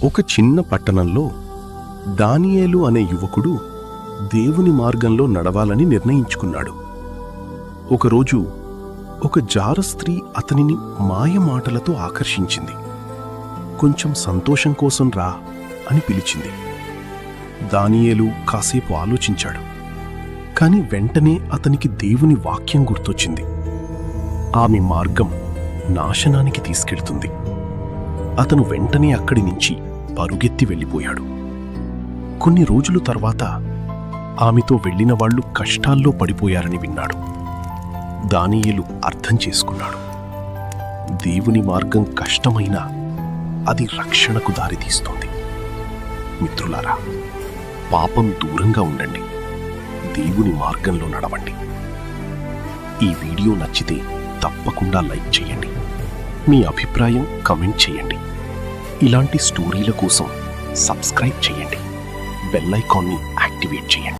ఒక చిన్న పట్టణంలో దానియేలు అనే యువకుడు దేవుని మార్గంలో నడవాలని నిర్ణయించుకున్నాడు. ఒకరోజు ఒక జార స్త్రీ అతనిని మాయమాటలతో ఆకర్షించింది. కొంచెం సంతోషం కోసం రా అని పిలిచింది. దానియేలు కాసేపు ఆలోచించాడు. కాని వెంటనే అతనికి దేవుని వాక్యం గుర్తొచ్చింది. ఆమె మార్గం నాశనానికి తీసుకెళ్తుంది. అతను వెంటనే అక్కడి నుంచి పరుగెత్తి వెళ్ళిపోయాడు. కొన్ని రోజుల తర్వాత ఆమెతో వెళ్లిన వాళ్లు కష్టాల్లో పడిపోయారని విన్నాడు. దానియేలు అర్థం చేసుకున్నాడు. దేవుని మార్గం కష్టమైనా అది రక్షణకు దారితీస్తోంది. మిత్రులారా, పాపం దూరంగా ఉండండి, దేవుని మార్గంలో నడవండి. ఈ వీడియో నచ్చితే తప్పకుండా లైక్ చేయండి. మీ అభిప్రాయం కామెంట్ చేయండి. ఇలాంటి స్టోరీల కోసం సబ్స్క్రైబ్ చేయండి. బెల్ ఐకాన్ని యాక్టివేట్ చేయండి.